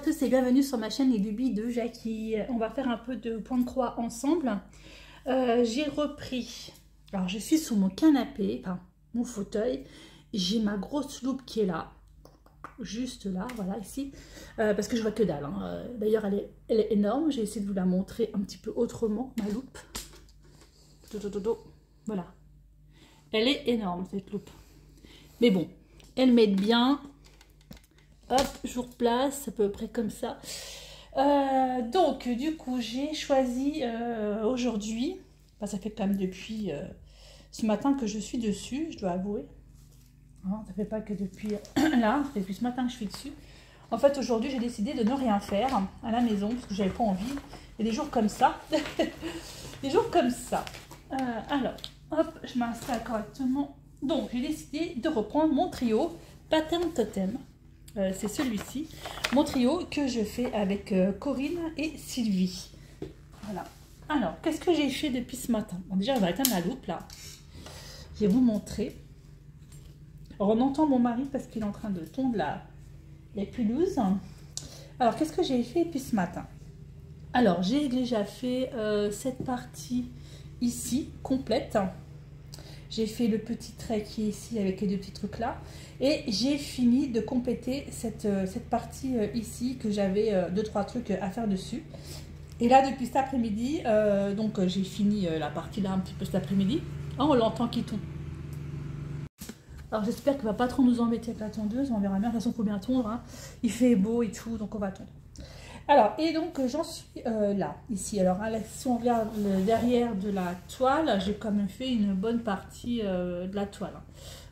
tous et bienvenue sur ma chaîne Les Lubies de Jackie. On va faire un peu de point de croix ensemble. J'ai repris, alors je suis sur mon canapé, enfin mon fauteuil. J'ai ma grosse loupe qui est là, juste là, voilà ici, parce que je vois que dalle. Hein. D'ailleurs elle est énorme, j'ai essayé de vous la montrer un petit peu autrement, ma loupe. Voilà, elle est énorme cette loupe. Mais bon, elle m'aide bien. Hop, je vous replace à peu près comme ça. Donc, du coup, j'ai choisi aujourd'hui, ça fait quand même depuis ce matin que je suis dessus, je dois avouer. Hein, ça fait pas que depuis là, ça fait depuis ce matin que je suis dessus. En fait, aujourd'hui, j'ai décidé de ne rien faire à la maison parce que j'avais pas envie. Il y a des jours comme ça. Des jours comme ça. Alors, hop, je m'installe correctement. Donc, j'ai décidé de reprendre mon trio Pattern Totem. C'est celui-ci, mon trio que je fais avec Corinne et Sylvie. Voilà. Alors, qu'est-ce que j'ai fait depuis ce matin? Bon, déjà, on va éteindre la loupe, là. Je vais vous montrer. Alors, on entend mon mari parce qu'il est en train de tondre la pelouse. Alors, qu'est-ce que j'ai fait depuis ce matin? Alors, j'ai déjà fait cette partie ici, complète. J'ai fait le petit trait qui est ici avec les deux petits trucs là. Et j'ai fini de compléter cette partie ici que j'avais 2-3 trucs à faire dessus. Et là, depuis cet après-midi, donc j'ai fini la partie là un petit peu cet après-midi. Oh, on l'entend qui tombe. Alors j'espère qu'il ne va pas trop nous embêter avec la tondeuse. On verra bien. De toute façon, il faut bien tondre. Hein. Il fait beau et tout, donc on va tondre. Alors, et donc j'en suis là, ici. Alors, si on regarde le derrière de la toile, j'ai quand même fait une bonne partie de la toile.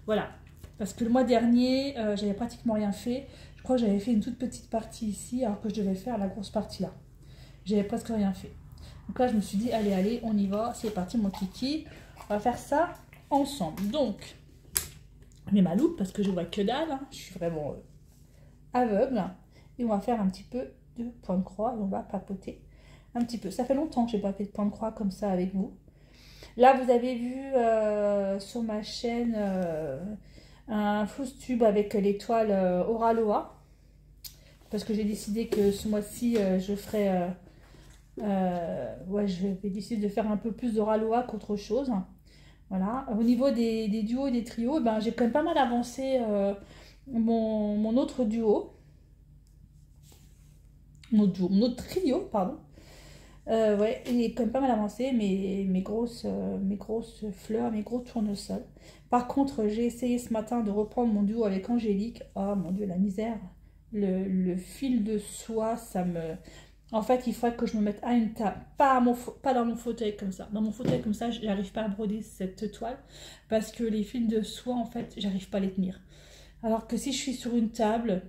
Voilà. Parce que le mois dernier, j'avais pratiquement rien fait. Je crois que j'avais fait une toute petite partie ici, alors que je devais faire la grosse partie là. J'avais presque rien fait. Donc là, je me suis dit, allez, on y va. C'est parti, mon kiki. On va faire ça ensemble. Donc, je mets ma loupe parce que je vois que dalle. Hein. Je suis vraiment aveugle. Et on va faire un petit peu de point de croix. Et on va papoter un petit peu. Ça fait longtemps que je n'ai pas fait de point de croix comme ça avec vous. Là, vous avez vu sur ma chaîne... un flouze tube avec l'étoile Oraloa, parce que j'ai décidé que ce mois-ci je ferai ouais, je vais décider de faire un peu plus d'Oraloa qu'autre chose. Voilà. Au niveau des duos et des trios, ben, j'ai quand même pas mal avancé mon autre duo, mon autre trio, pardon. Ouais, il est quand même pas mal avancé, mes grosses fleurs, mes gros tournesols. Par contre, j'ai essayé ce matin de reprendre mon duo avec Angélique. Oh mon Dieu, la misère. Le fil de soie, ça me... En fait, il faudrait que je me mette à une table, pas dans mon fauteuil comme ça. Dans mon fauteuil comme ça, j'arrive pas à broder cette toile parce que les fils de soie, en fait, j'arrive pas à les tenir. Alors que si je suis sur une table,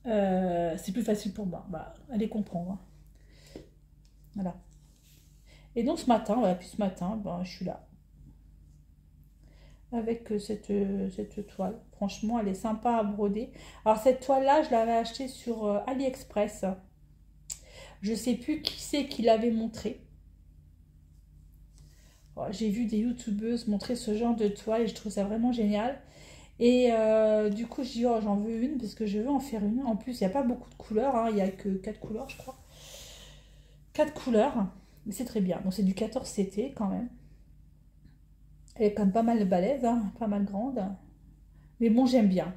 c'est plus facile pour moi. Bah, allez comprendre. Hein. Voilà. Et donc ce matin, voilà, puis ce matin, ben, je suis là. Avec cette toile. Franchement, elle est sympa à broder. Alors cette toile-là, je l'avais achetée sur AliExpress. Je ne sais plus qui c'est qui l'avait montré. J'ai vu des youtubeuses montrer ce genre de toile et je trouve ça vraiment génial. Et du coup, je dis, oh, j'en veux une parce que je veux en faire une. En plus, il n'y a pas beaucoup de couleurs. Hein, il n'y a que 4 couleurs, je crois. 4 couleurs. Mais c'est très bien. Donc c'est du 14 CT quand même. Elle est quand même pas mal balèze, hein, pas mal grande. Mais bon, j'aime bien.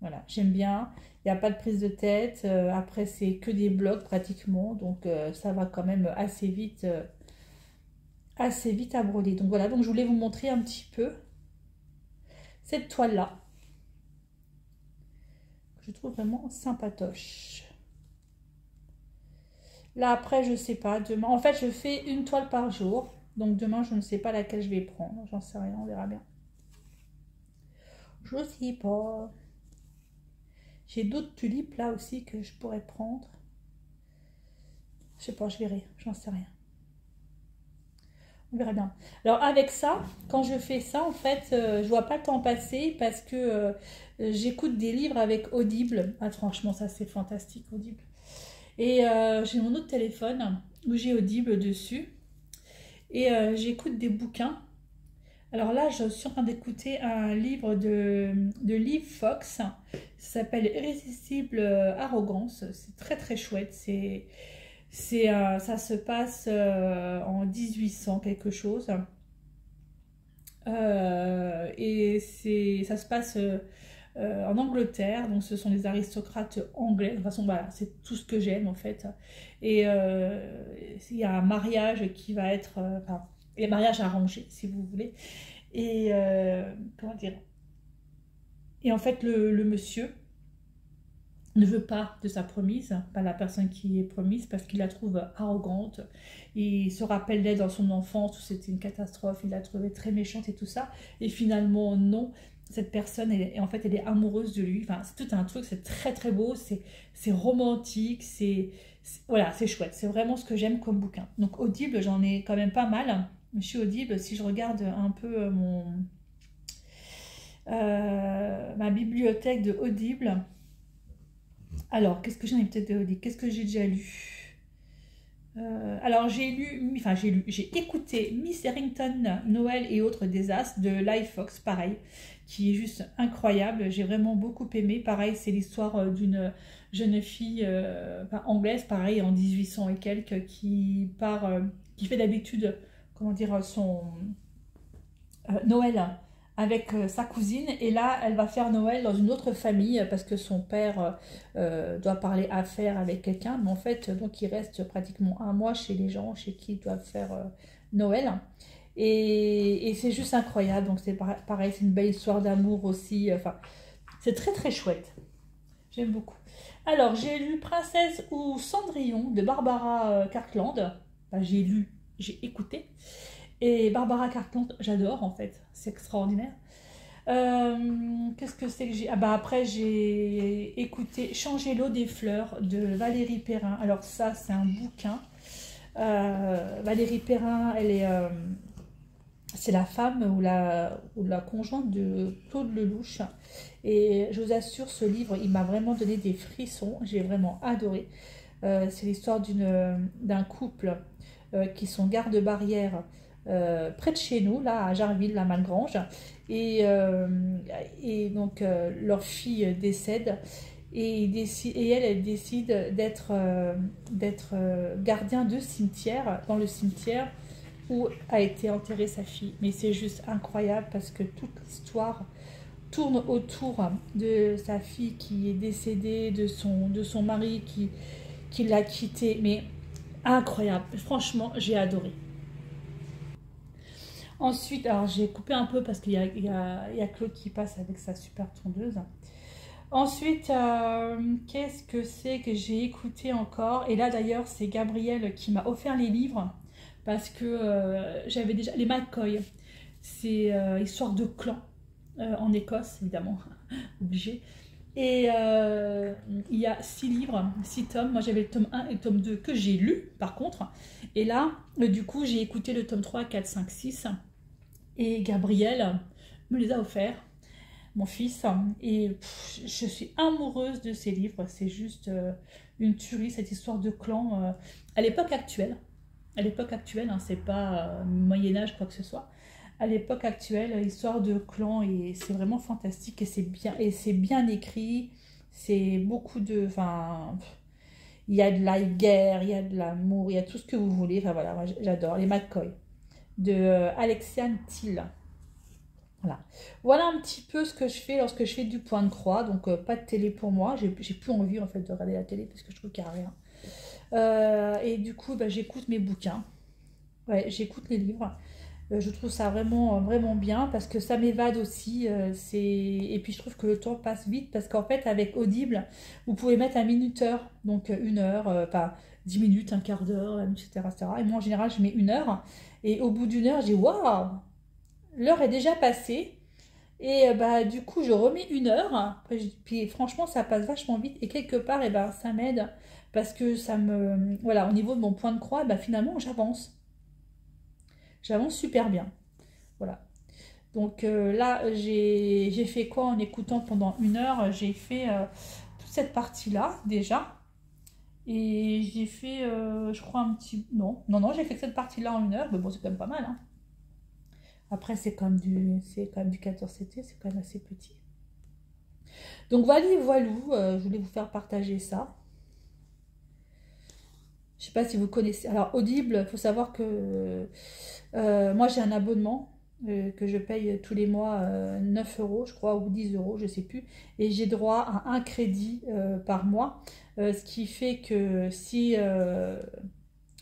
Voilà, j'aime bien. Il n'y a pas de prise de tête. Après, c'est que des blocs pratiquement. Donc, ça va quand même assez vite à broder. Donc, voilà. Donc, je voulais vous montrer un petit peu cette toile-là. Je trouve vraiment sympatoche. Là, après, je ne sais pas. Demain, en fait, je fais une toile par jour. Donc demain, je ne sais pas laquelle je vais prendre. J'en sais rien, on verra bien. Je ne sais pas. J'ai d'autres tulipes là aussi que je pourrais prendre. Je sais pas, je verrai. J'en sais rien. On verra bien. Alors avec ça, quand je fais ça, en fait, je vois pas le temps passer parce que j'écoute des livres avec Audible. Ah franchement, ça c'est fantastique, Audible. Et j'ai mon autre téléphone où j'ai Audible dessus. Et j'écoute des bouquins. Alors là, je suis en train d'écouter un livre de Liv Fox. Ça s'appelle Irrésistible Arrogance. C'est très très chouette. Ça se passe en 1800 quelque chose. Ça se passe en Angleterre. Donc ce sont des aristocrates anglais. De toute façon, voilà, c'est tout ce que j'aime en fait. Et il y a un mariage qui va être... enfin, les mariages arrangés, si vous voulez. Et comment dire? Et en fait, le monsieur ne veut pas de sa promise, pas la personne qui est promise, parce qu'il la trouve arrogante. Il se rappelle d'elle dans son enfance où c'était une catastrophe, il la trouvait très méchante et tout ça. Et finalement, non. Cette personne, en fait, elle est amoureuse de lui. Enfin, c'est tout un truc, c'est très très beau, c'est romantique, voilà, c'est chouette. C'est vraiment ce que j'aime comme bouquin. Donc Audible, j'en ai quand même pas mal. Je suis Audible, si je regarde un peu ma bibliothèque de Audible. Alors, qu'est-ce que j'en ai peut-être de Audible? Qu'est-ce que j'ai déjà lu? Alors, j'ai écouté Miss Harrington, Noël et autres désastres de Liv Fox, pareil, qui est juste incroyable. J'ai vraiment beaucoup aimé. Pareil, c'est l'histoire d'une jeune fille anglaise, pareil, en 1800 et quelques, qui fait d'habitude, comment dire, son Noël avec sa cousine, et là elle va faire Noël dans une autre famille parce que son père doit parler affaires avec quelqu'un, mais en fait donc il reste pratiquement un mois chez les gens chez qui ils doivent faire Noël, et c'est juste incroyable. Donc c'est pareil, c'est une belle histoire d'amour aussi, enfin c'est très très chouette, j'aime beaucoup. Alors j'ai lu Princesse ou Cendrillon de Barbara Cartland. Enfin, j'ai écouté. Et Barbara Cartland, j'adore en fait, c'est extraordinaire. Qu'est-ce que c'est que j'ai... Ah bah après j'ai écouté Changer l'eau des fleurs de Valérie Perrin. Alors ça c'est un bouquin. Valérie Perrin, c'est la femme ou la conjointe de Claude Lelouch. Et je vous assure, ce livre, il m'a vraiment donné des frissons. J'ai vraiment adoré. C'est l'histoire d'un couple qui sont garde-barrière près de chez nous, là à Jarville, la Malgrange, et donc leur fille décède, et elle décide d'être gardien de cimetière, dans le cimetière où a été enterrée sa fille. Mais c'est juste incroyable parce que toute l'histoire tourne autour de sa fille qui est décédée, de son mari qui l'a quittée. Mais incroyable, franchement j'ai adoré. Ensuite, alors j'ai coupé un peu parce qu'il y a Claude qui passe avec sa super tondeuse. Ensuite, qu'est-ce que c'est que j'ai écouté encore? Et là d'ailleurs, c'est Gabriel qui m'a offert les livres parce que j'avais déjà les McCoy. C'est histoire de clan en Écosse, évidemment, obligé. Et il y a 6 livres, 6 tomes. Moi j'avais le tome 1 et le tome 2 que j'ai lu par contre. Et là, du coup, j'ai écouté le tome 3, 4, 5, 6. Et Gabriel me les a offerts, mon fils. Et je suis amoureuse de ces livres. C'est juste une tuerie, cette histoire de clan à l'époque actuelle. À l'époque actuelle, hein, c'est pas Moyen-Âge, quoi que ce soit. À l'époque actuelle, histoire de clan, et c'est vraiment fantastique, et c'est bien écrit. C'est beaucoup de... Enfin, il y a de la guerre, il y a de l'amour, il y a tout ce que vous voulez. Enfin voilà, moi j'adore. Les McCoy de Alexiane Thiel. Voilà un petit peu ce que je fais lorsque je fais du point de croix. Donc pas de télé pour moi. J'ai plus envie en fait de regarder la télé parce que je trouve qu'il n'y a rien. Et du coup, bah, j'écoute mes bouquins. Ouais, j'écoute les livres. Je trouve ça vraiment, vraiment bien parce que ça m'évade aussi. Et puis je trouve que le temps passe vite parce qu'en fait, avec Audible, vous pouvez mettre un minuteur, donc 1 heure, enfin 10 minutes, un quart d'heure, etc., etc. Et moi, en général, je mets 1 heure. Et au bout d'1 heure, je dis waouh, l'heure est déjà passée. Et bah, du coup, je remets 1 heure. Puis franchement, ça passe vachement vite. Et quelque part, et ben, ça m'aide parce que ça me. Voilà, au niveau de mon point de croix, bah, finalement, j'avance. J'avance super bien. Voilà. Donc là, j'ai fait quoi en écoutant pendant 1 heure? J'ai fait toute cette partie-là déjà. Et j'ai fait, je crois, un petit... Non, j'ai fait cette partie-là en 1 heure. Mais bon, c'est quand même pas mal, hein. Après, c'est quand même du 14 CT, c'est quand même assez petit. Donc voilà, voilou, je voulais vous faire partager ça. Je sais pas si vous connaissez. Alors Audible, il faut savoir que moi j'ai un abonnement que je paye tous les mois 9 euros, je crois, ou 10 euros, je sais plus. Et j'ai droit à un crédit par mois. Ce qui fait que si...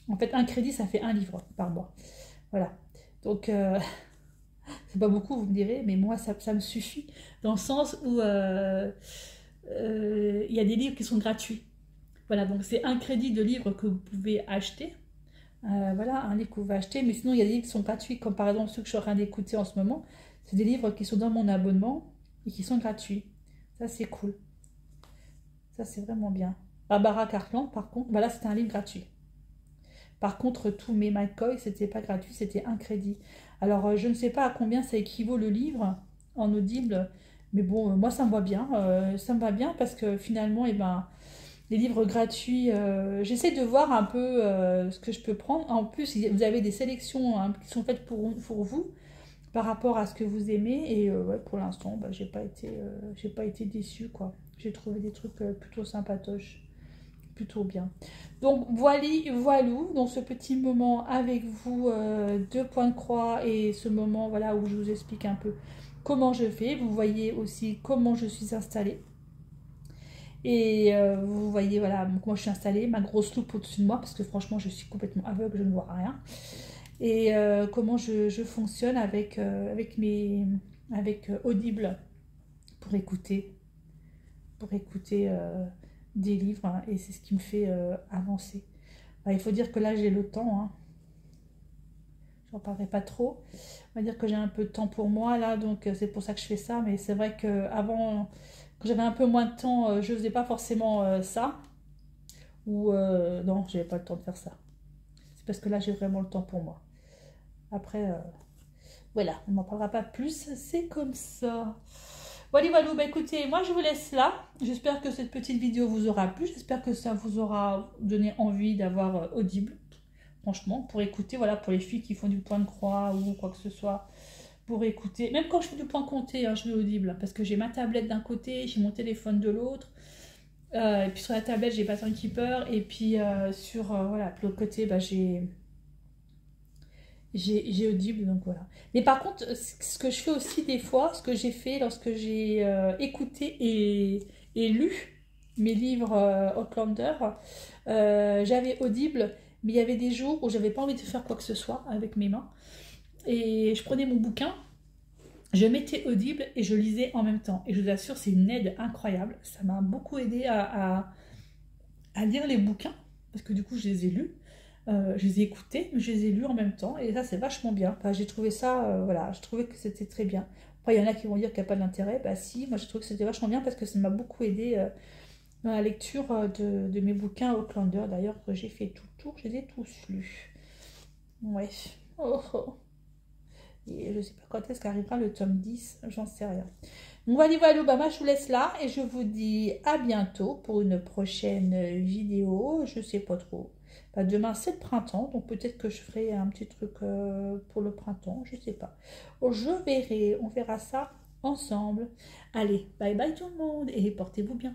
en fait, un crédit, ça fait un livre par mois. Voilà. Donc, c'est pas beaucoup, vous me direz, mais moi, ça me suffit. Dans le sens où il y a des livres qui sont gratuits. Voilà, donc c'est un crédit de livre que vous pouvez acheter. Voilà, un livre que vous pouvez acheter. Mais sinon, il y a des livres qui sont gratuits, comme par exemple ceux que je suis en train d'écouter en ce moment. C'est des livres qui sont dans mon abonnement et qui sont gratuits. Ça, c'est cool. Ça, c'est vraiment bien. Barbara Cartland, par contre, voilà, c'était un livre gratuit. Par contre, tous mes McCoy, c'était pas gratuit, c'était un crédit. Alors, je ne sais pas à combien ça équivaut le livre en audible, mais bon, moi, ça me va bien. Ça me va bien parce que finalement, eh ben, les livres gratuits, j'essaie de voir un peu ce que je peux prendre. En plus, vous avez des sélections hein, qui sont faites pour vous par rapport à ce que vous aimez. Et ouais, pour l'instant, bah, j'ai pas été déçue, quoi. J'ai trouvé des trucs plutôt sympatoches. Plutôt bien. Donc voilou, dans ce petit moment avec vous, deux points de croix et ce moment voilà où je vous explique un peu comment je fais. Vous voyez aussi comment je suis installée. Et vous voyez voilà comment je suis installée, ma grosse loupe au-dessus de moi parce que franchement je suis complètement aveugle, je ne vois rien. Et comment je fonctionne avec Audible pour écouter des livres hein, et c'est ce qui me fait avancer. Bah, il faut dire que là j'ai le temps, hein. J'en parlerai pas trop. On va dire que j'ai un peu de temps pour moi là, donc c'est pour ça que je fais ça. Mais c'est vrai qu'avant, quand j'avais un peu moins de temps, je faisais pas forcément ça. Ou non, j'avais pas le temps de faire ça. C'est parce que là j'ai vraiment le temps pour moi. Après, voilà, on n'en parlera pas plus, c'est comme ça. Voilà, voilà, bah écoutez, moi je vous laisse là. J'espère que cette petite vidéo vous aura plu. J'espère que ça vous aura donné envie d'avoir Audible. Franchement, pour écouter, voilà, pour les filles qui font du point de croix ou quoi que ce soit, pour écouter. Même quand je fais du point compté, hein, je mets Audible, parce que j'ai ma tablette d'un côté, j'ai mon téléphone de l'autre. Et puis sur la tablette, j'ai Pattern Keeper. Et puis sur voilà, l'autre côté, bah, j'ai Audible, donc voilà. Mais par contre, ce que je fais aussi des fois, ce que j'ai fait lorsque j'ai écouté et lu mes livres Outlander, j'avais Audible, mais il y avait des jours où j'avais pas envie de faire quoi que ce soit avec mes mains. Et je prenais mon bouquin, je mettais Audible et je lisais en même temps. Et je vous assure, c'est une aide incroyable. Ça m'a beaucoup aidé à lire les bouquins, parce que du coup, je les ai lus. Je les ai écoutés, mais je les ai lus en même temps. Et ça, c'est vachement bien. Enfin, j'ai trouvé ça, voilà, je trouvais que c'était très bien. Après, il y en a qui vont dire qu'il n'y a pas d'intérêt. Bah si, moi, je trouve que c'était vachement bien parce que ça m'a beaucoup aidé dans la lecture de mes bouquins Outlander. D'ailleurs, j'ai fait tout le tour, je les ai tous lus. Ouais. Oh, oh. Et je sais pas quand est-ce qu'arrivera le tome 10, j'en sais rien. Donc voilà, voilà, bah moi je vous laisse là et je vous dis à bientôt pour une prochaine vidéo. Je sais pas trop. Bah, demain c'est le printemps, donc peut-être que je ferai un petit truc pour le printemps, je sais pas. Je verrai, on verra ça ensemble. Allez, bye bye tout le monde et portez-vous bien.